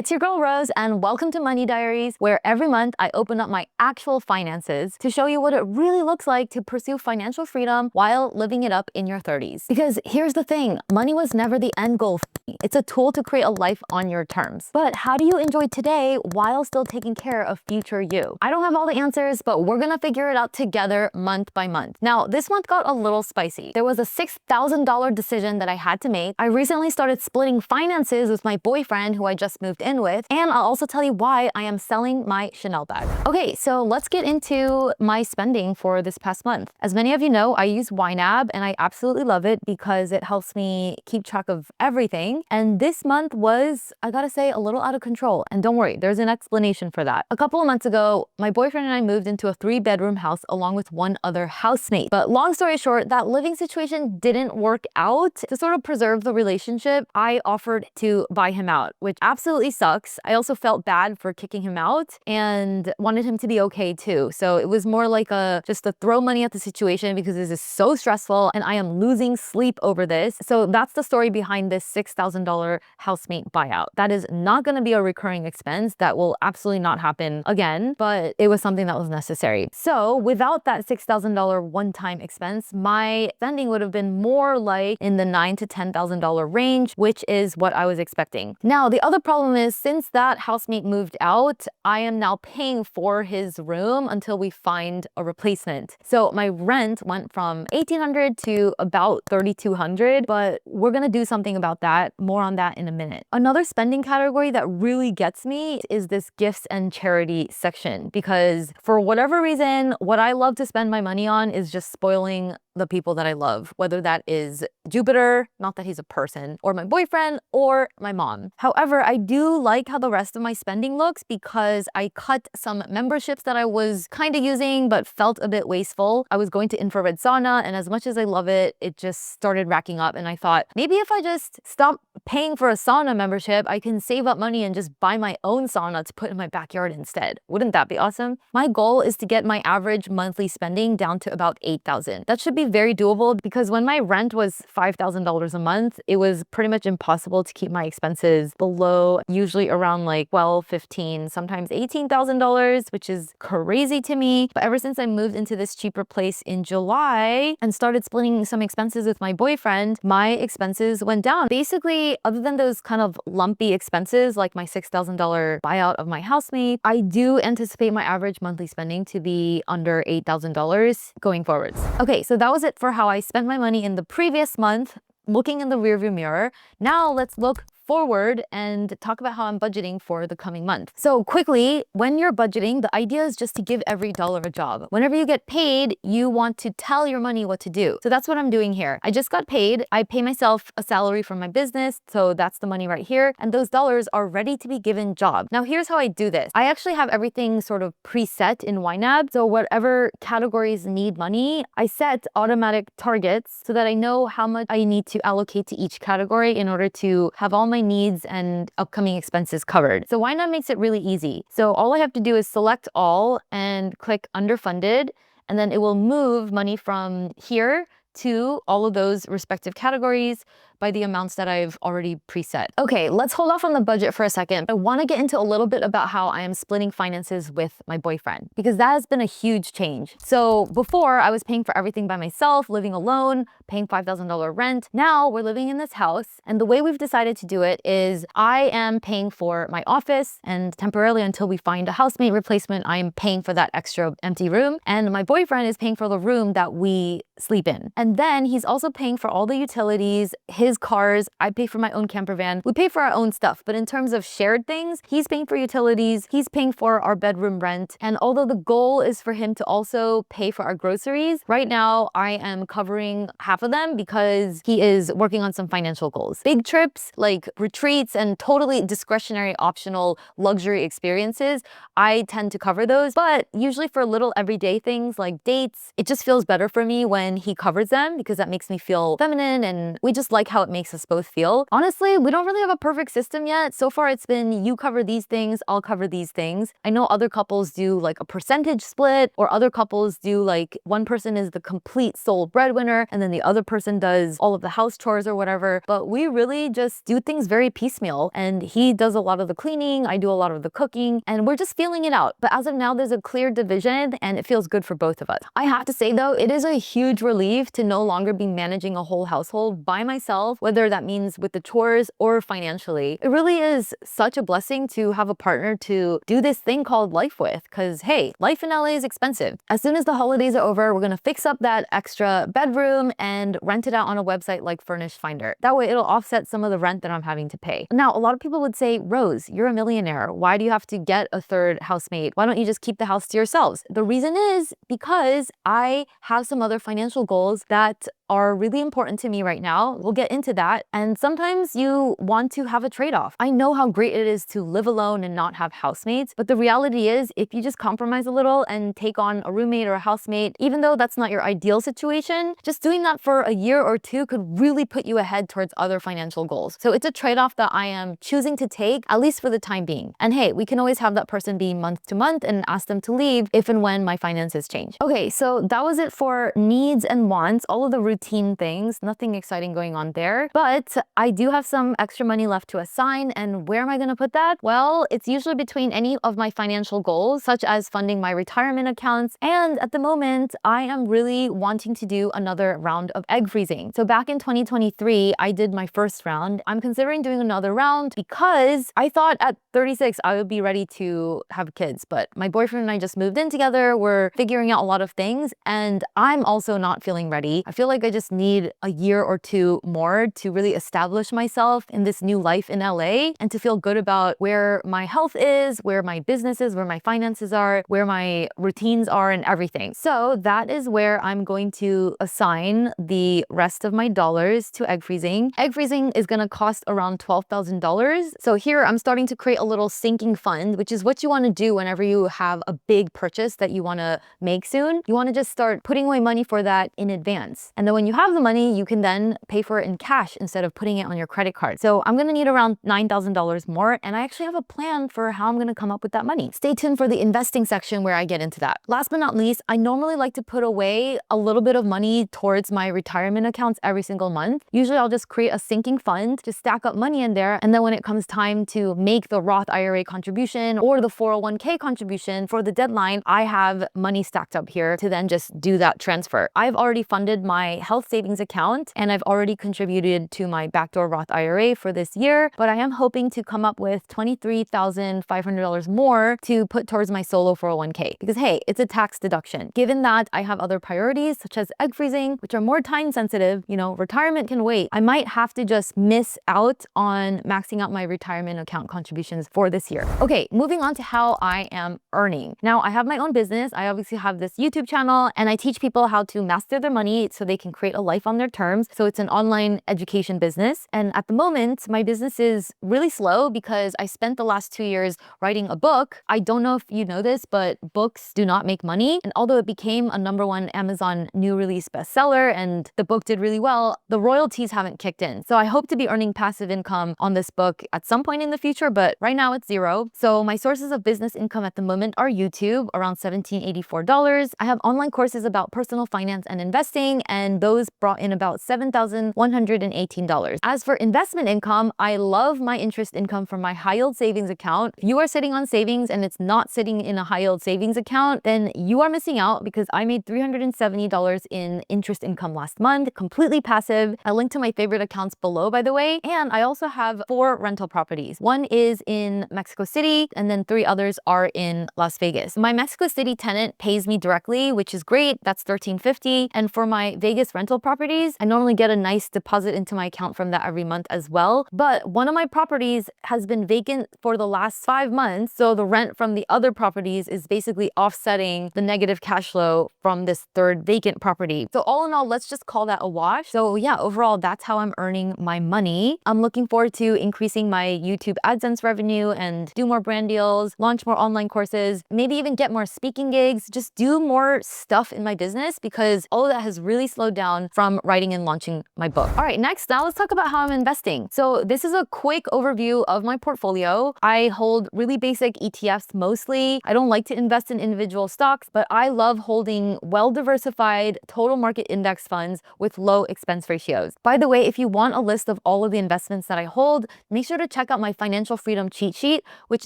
It's your girl Rose and welcome to Money Diaries, where every month I open up my actual finances to show you what it really looks like to pursue financial freedom while living it up in your 30s. Because here's the thing, money was never the end goal for me. It's a tool to create a life on your terms. But how do you enjoy today while still taking care of future you? I don't have all the answers, but we're gonna figure it out together month by month. Now, this month got a little spicy. There was a $6,000 decision that I had to make. I recently started splitting finances with my boyfriend who I just moved in with, and I'll also tell you why I am selling my Chanel bag. Okay, so let's get into my spending for this past month. As many of you know, I use YNAB and I absolutely love it because it helps me keep track of everything. And this month was, I gotta say, a little out of control. And don't worry, there's an explanation for that. A couple of months ago, my boyfriend and I moved into a 3-bedroom house along with one other housemate. But long story short, that living situation didn't work out. To sort of preserve the relationship, I offered to buy him out, which absolutely sucks. I also felt bad for kicking him out and wanted him to be okay too. So it was more like just to throw money at the situation because this is so stressful and I am losing sleep over this. So that's the story behind this $6,000 housemate buyout. That is not going to be a recurring expense. That will absolutely not happen again, but it was something that was necessary. So without that $6,000 one-time expense, my spending would have been more like in the $9,000 to $10,000 range, which is what I was expecting. Now, the other problem is since that housemate moved out, I am now paying for his room until we find a replacement. So my rent went from $1,800 to about $3,200, but we're gonna do something about that. More on that in a minute. Another spending category that really gets me is this gifts and charity section, because for whatever reason, what I love to spend my money on is just spoiling the people that I love, whether that is Jupiter, not that he's a person, or my boyfriend, or my mom. However, I do like how the rest of my spending looks because I cut some memberships that I was kind of using but felt a bit wasteful. I was going to infrared sauna, and as much as I love it, it just started racking up, and I thought, maybe if I just stop paying for a sauna membership, I can save up money and just buy my own sauna to put in my backyard instead. Wouldn't that be awesome? My goal is to get my average monthly spending down to about $8,000. That should be very doable because when my rent was $5,000 a month, it was pretty much impossible to keep my expenses below, usually around like $12,000, $15,000, sometimes $18,000, which is crazy to me. But ever since I moved into this cheaper place in July and started splitting some expenses with my boyfriend, my expenses went down. Basically, other than those kind of lumpy expenses like my $6,000 buyout of my housemate, I do anticipate my average monthly spending to be under $8,000 going forwards. Okay, so that was it for how I spent my money in the previous month, looking in the rearview mirror. Now let's look forward and talk about how I'm budgeting for the coming month. So quickly, when you're budgeting, the idea is just to give every dollar a job. Whenever you get paid, you want to tell your money what to do. So that's what I'm doing here. I just got paid. I pay myself a salary from my business. So that's the money right here. And those dollars are ready to be given jobs. Now here's how I do this. I actually have everything sort of preset in YNAB. So whatever categories need money, I set automatic targets so that I know how much I need to allocate to each category in order to have all my needs and upcoming expenses covered. So YNAB makes it really easy. So all I have to do is select all and click underfunded, and then it will move money from here to all of those respective categories by the amounts that I've already preset. Okay, let's hold off on the budget for a second. I want to get into a little bit about how I am splitting finances with my boyfriend, because that has been a huge change. So before, I was paying for everything by myself, living alone, paying $5,000 rent. Now we're living in this house, and the way we've decided to do it is I am paying for my office, and temporarily until we find a housemate replacement, I am paying for that extra empty room, and my boyfriend is paying for the room that we sleep in. And then he's also paying for all the utilities, his cars, I pay for my own camper van. We pay for our own stuff, but in terms of shared things, he's paying for utilities, he's paying for our bedroom rent. And although the goal is for him to also pay for our groceries, right now I am covering half of them because he is working on some financial goals. Big trips like retreats and totally discretionary optional luxury experiences, I tend to cover those, but usually for little everyday things like dates, it just feels better for me when he covers them because that makes me feel feminine, and we just like how how it makes us both feel. Honestly, we don't really have a perfect system yet. So far, it's been you cover these things, I'll cover these things. I know other couples do like a percentage split, or other couples do like one person is the complete sole breadwinner and then the other person does all of the house chores or whatever. But we really just do things very piecemeal, and he does a lot of the cleaning, I do a lot of the cooking, and we're just feeling it out. But as of now, there's a clear division and it feels good for both of us. I have to say though, it is a huge relief to no longer be managing a whole household by myself, whether that means with the chores or financially. It really is such a blessing to have a partner to do this thing called life with, because hey, life in LA is expensive. As soon as the holidays are over, we're gonna fix up that extra bedroom and rent it out on a website like Furnished Finder. That way it'll offset some of the rent that I'm having to pay. Now, a lot of people would say, Rose, you're a millionaire. Why do you have to get a third housemate? Why don't you just keep the house to yourselves? The reason is because I have some other financial goals that are really important to me right now. We'll get into that. And sometimes you want to have a trade-off. I know how great it is to live alone and not have housemates, but the reality is if you just compromise a little and take on a roommate or a housemate, even though that's not your ideal situation, just doing that for a year or two could really put you ahead towards other financial goals. So it's a trade-off that I am choosing to take, at least for the time being. And hey, we can always have that person be month to month and ask them to leave if and when my finances change. Okay, so that was it for needs and wants, all of the routine things, nothing exciting going on there. But I do have some extra money left to assign, and where am I gonna put that? Well, it's usually between any of my financial goals, such as funding my retirement accounts, and at the moment, I am really wanting to do another round of egg freezing. So back in 2023, I did my first round. I'm considering doing another round because I thought at 36, I would be ready to have kids, but my boyfriend and I just moved in together. We're figuring out a lot of things, and I'm also not feeling ready. I feel like I just need a year or two more to really establish myself in this new life in LA and to feel good about where my health is, where my business is, where my finances are, where my routines are, and everything. So that is where I'm going to assign the rest of my dollars to egg freezing. Egg freezing is going to cost around $12,000. So here I'm starting to create a little sinking fund, which is what you want to do whenever you have a big purchase that you want to make soon. You want to just start putting away money for that in advance. And then when you have the money, you can then pay for it in cash instead of putting it on your credit card. So I'm going to need around $9,000 more. And I actually have a plan for how I'm going to come up with that money. Stay tuned for the investing section where I get into that. Last but not least, I normally like to put away a little bit of money towards my retirement accounts every single month. Usually I'll just create a sinking fund to stack up money in there. And then when it comes time to make the Roth IRA contribution or the 401k contribution for the deadline, I have money stacked up here to then just do that transfer. I've already funded my health savings account and I've already contributed to my backdoor Roth IRA for this year, but I am hoping to come up with $23,500 more to put towards my solo 401k because hey, it's a tax deduction. Given that I have other priorities such as egg freezing, which are more time sensitive, you know, retirement can wait. I might have to just miss out on maxing out my retirement account contributions for this year. Okay, moving on to how I am earning. Now I have my own business. I obviously have this YouTube channel and I teach people how to master their money so they can create a life on their terms. So it's an online education business. And at the moment, my business is really slow because I spent the last 2 years writing a book. I don't know if you know this, but books do not make money. And although it became a #1 Amazon new release bestseller and the book did really well, the royalties haven't kicked in. So I hope to be earning passive income on this book at some point in the future, but right now it's zero. So my sources of business income at the moment are YouTube, around $1,784. I have online courses about personal finance and investing, and those brought in about $7,118. As for investment income, I love my interest income from my high yield savings account. If you are sitting on savings and it's not sitting in a high yield savings account, then you are missing out because I made $370 in interest income last month, completely passive. I linked to my favorite accounts below, by the way. And I also have 4 rental properties. One is in Mexico City, and then 3 others are in Las Vegas. My Mexico City tenant pays me directly, which is great. That's $1,350. And for my Vegas rental properties, I normally get a nice deposit into my account from that every month as well. But one of my properties has been vacant for the last 5 months. So the rent from the other properties is basically offsetting the negative cash flow from this third vacant property. So all in all, let's just call that a wash. So yeah, overall, that's how I'm earning my money. I'm looking forward to increasing my YouTube AdSense revenue and do more brand deals, launch more online courses, maybe even get more speaking gigs, just do more stuff in my business because all of that has really slowed down down from writing and launching my book. All right, next, now let's talk about how I'm investing. So this is a quick overview of my portfolio. I hold really basic ETFs mostly. I don't like to invest in individual stocks, but I love holding well-diversified total market index funds with low expense ratios. By the way, if you want a list of all of the investments that I hold, make sure to check out my financial freedom cheat sheet, which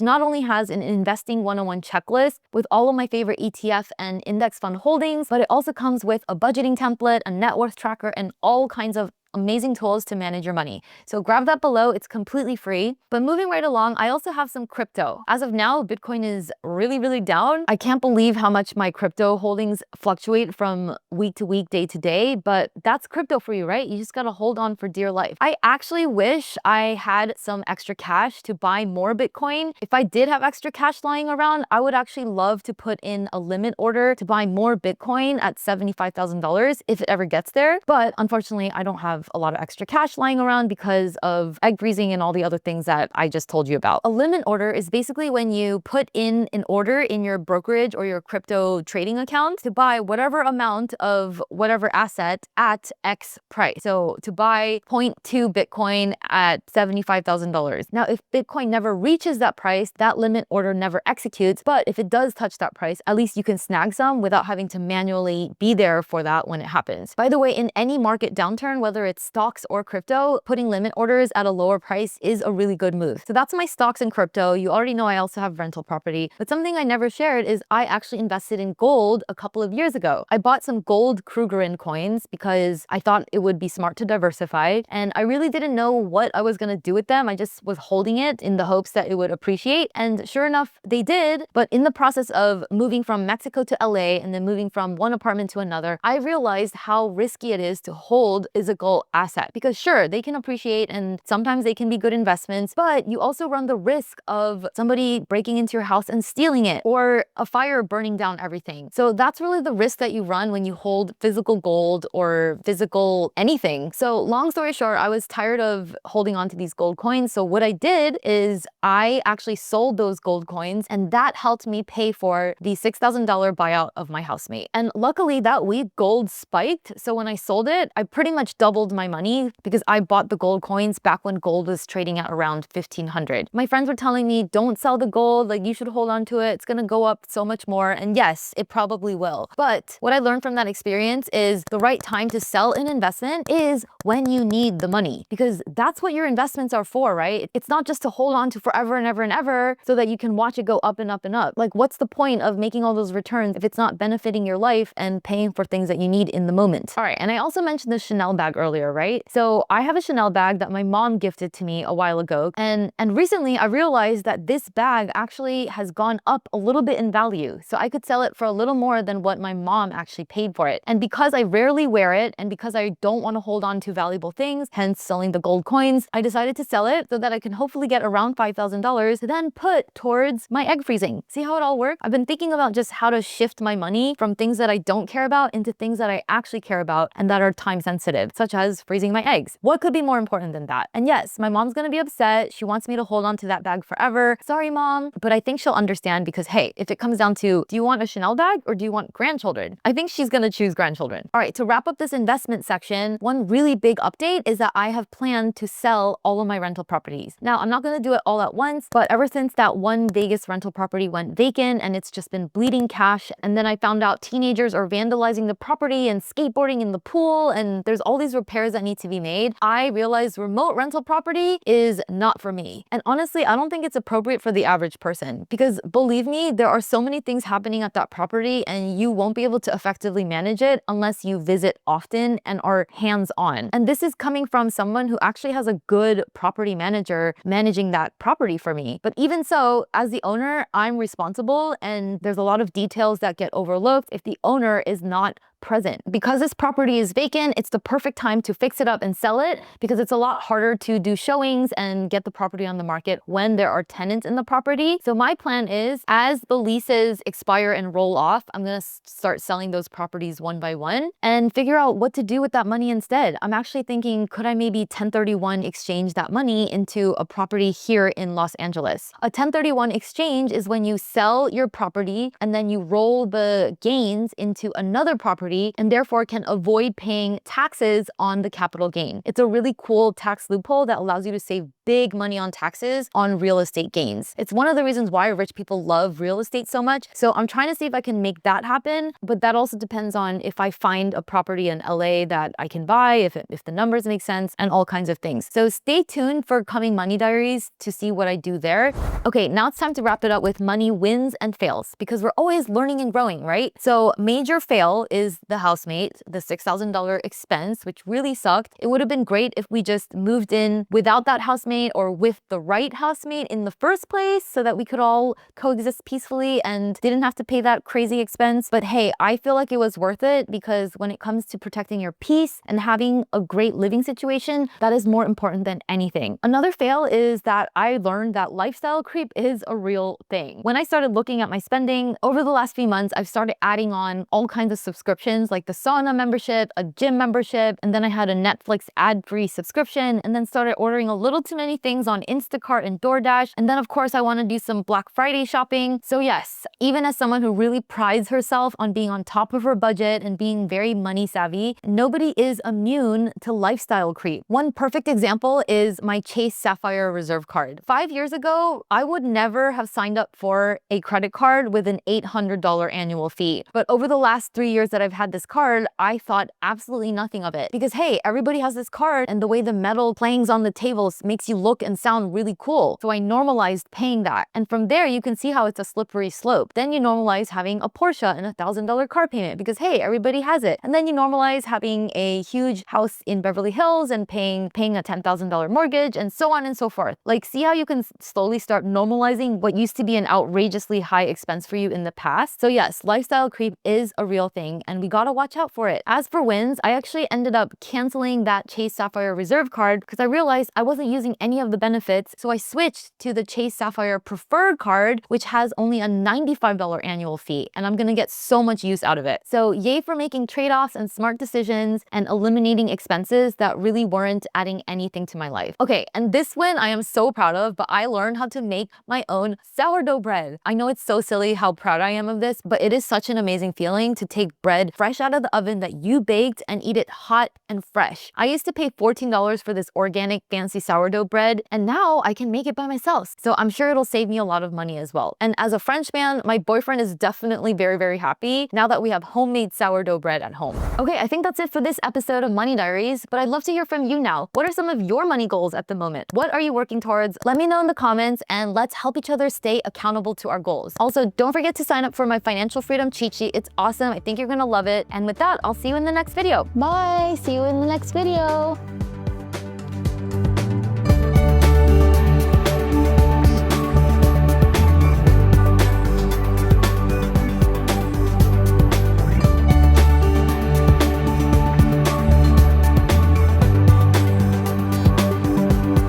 not only has an investing 101 checklist with all of my favorite ETF and index fund holdings, but it also comes with a budgeting template, a net worth tracker, and all kinds of amazing tools to manage your money. So grab that below, it's completely free. But moving right along, I also have some crypto. As of now, Bitcoin is really down. I can't believe how much my crypto holdings fluctuate from week to week, day to day, but that's crypto for you, right? You just gotta hold on for dear life. I actually wish I had some extra cash to buy more Bitcoin. If I did have extra cash lying around, I would actually love to put in a limit order to buy more Bitcoin at $75,000 if it ever gets there. But unfortunately, I don't have a lot of extra cash lying around because of egg freezing and all the other things that I just told you about. A limit order is basically when you put in an order in your brokerage or your crypto trading account to buy whatever amount of whatever asset at X price. So to buy 0.2 Bitcoin at $75,000. Now, if Bitcoin never reaches that price, that limit order never executes. But if it does touch that price, at least you can snag some without having to manually be there for that when it happens. By the way, in any market downturn, whether it's stocks or crypto, putting limit orders at a lower price is a really good move. So that's my stocks and crypto. You already know I also have rental property, but something I never shared is I actually invested in gold a couple of years ago. I bought some gold Krugerrand coins because I thought it would be smart to diversify, and I really didn't know what I was going to do with them. I just was holding it in the hopes that it would appreciate, and sure enough, they did. But in the process of moving from Mexico to LA and then moving from one apartment to another, I realized how risky it is to hold physical asset, because sure, they can appreciate and sometimes they can be good investments, but you also run the risk of somebody breaking into your house and stealing it, or a fire burning down everything. So that's really the risk that you run when you hold physical gold or physical anything. So long story short, I was tired of holding on to these gold coins. So what I did is I actually sold those gold coins, and that helped me pay for the $6,000 buyout of my housemate. And luckily that week gold spiked. So when I sold it, I pretty much doubled my money because I bought the gold coins back when gold was trading at around 1,500. My friends were telling me, don't sell the gold, like you should hold on to it. It's gonna go up so much more. And yes, it probably will. But what I learned from that experience is the right time to sell an investment is when you need the money, because that's what your investments are for, right? It's not just to hold on to forever and ever and ever so that you can watch it go up and up and up. Like, what's the point of making all those returns if it's not benefiting your life and paying for things that you need in the moment? All right, and I also mentioned the Chanel bag earlier, right? So I have a Chanel bag that my mom gifted to me a while ago. And recently I realized that this bag actually has gone up a little bit in value. So I could sell it for a little more than what my mom actually paid for it. And because I rarely wear it and because I don't want to hold on to valuable things, hence selling the gold coins, I decided to sell it so that I can hopefully get around $5,000 to then put towards my egg freezing. See how it all works? I've been thinking about just how to shift my money from things that I don't care about into things that I actually care about and that are time sensitive, such as freezing my eggs. What could be more important than that? And yes, my mom's gonna be upset. She wants me to hold on to that bag forever. Sorry, mom, but I think she'll understand because, hey, if it comes down to, do you want a Chanel bag or do you want grandchildren? I think she's gonna choose grandchildren. All right, to wrap up this investment section, one really big update is that I have planned to sell all of my rental properties. Now, I'm not gonna do it all at once, but ever since that one Vegas rental property went vacant and it's just been bleeding cash, and then I found out teenagers are vandalizing the property and skateboarding in the pool, and there's all these repairs that need to be made, I realized remote rental property is not for me. And honestly, I don't think it's appropriate for the average person, because believe me, there are so many things happening at that property and you won't be able to effectively manage it unless you visit often and are hands-on. And this is coming from someone who actually has a good property manager managing that property for me. But even so, as the owner, I'm responsible, and there's a lot of details that get overlooked if the owner is not present. Because this property is vacant, it's the perfect time to fix it up and sell it, because it's a lot harder to do showings and get the property on the market when there are tenants in the property. So my plan is, as the leases expire and roll off, I'm gonna start selling those properties one by one and figure out what to do with that money instead. I'm actually thinking, could I maybe 1031 exchange that money into a property here in Los Angeles? A 1031 exchange is when you sell your property and then you roll the gains into another property property and therefore can avoid paying taxes on the capital gain. It's a really cool tax loophole that allows you to save big money on taxes on real estate gains. It's one of the reasons why rich people love real estate so much. So I'm trying to see if I can make that happen, but that also depends on if I find a property in LA that I can buy, if the numbers make sense, and all kinds of things. So stay tuned for coming Money Diaries to see what I do there. Okay, now it's time to wrap it up with money wins and fails, because we're always learning and growing, right? So major fail is the housemate, the $6,000 expense, which really sucked. It would have been great if we just moved in without that housemate or with the right housemate in the first place so that we could all coexist peacefully and didn't have to pay that crazy expense. But hey, I feel like it was worth it, because when it comes to protecting your peace and having a great living situation, that is more important than anything. Another fail is that I learned that lifestyle creep is a real thing. When I started looking at my spending over the last few months, I've started adding on all kinds of subscriptions like the sauna membership, a gym membership, and then I had a Netflix ad-free subscription, and then started ordering a little too many things on Instacart and DoorDash. And then of course I want to do some Black Friday shopping. So yes, even as someone who really prides herself on being on top of her budget and being very money savvy, nobody is immune to lifestyle creep. One perfect example is my Chase Sapphire Reserve card. 5 years ago, I would never have signed up for a credit card with an $800 annual fee. But over the last 3 years that I've had this card, I thought absolutely nothing of it, because hey, everybody has this card and the way the metal clangs on the tables makes you look and sound really cool. So I normalized paying that. And from there, you can see how it's a slippery slope. Then you normalize having a Porsche and a $1,000 car payment because hey, everybody has it. And then you normalize having a huge house in Beverly Hills and paying a $10,000 mortgage and so on and so forth. Like, see how you can slowly start normalizing what used to be an outrageously high expense for you in the past. So yes, lifestyle creep is a real thing and we gotta watch out for it. As for wins, I actually ended up canceling that Chase Sapphire Reserve card because I realized I wasn't using any of the benefits. So I switched to the Chase Sapphire Preferred card, which has only a $95 annual fee, and I'm gonna get so much use out of it. So yay for making trade-offs and smart decisions and eliminating expenses that really weren't adding anything to my life. Okay, and this win I am so proud of, but I learned how to make my own sourdough bread. I know it's so silly how proud I am of this, but it is such an amazing feeling to take bread fresh out of the oven that you baked and eat it hot and fresh. I used to pay $14 for this organic fancy sourdough bread, and now I can make it by myself. So I'm sure it'll save me a lot of money as well. And as a French man, my boyfriend is definitely very, very happy now that we have homemade sourdough bread at home. Okay, I think that's it for this episode of Money Diaries, but I'd love to hear from you now. What are some of your money goals at the moment? What are you working towards? Let me know in the comments and let's help each other stay accountable to our goals. Also, don't forget to sign up for my financial freedom cheat sheet. It's awesome. I think you're gonna love it. And with that, I'll see you in the next video. Bye, see you in the next video.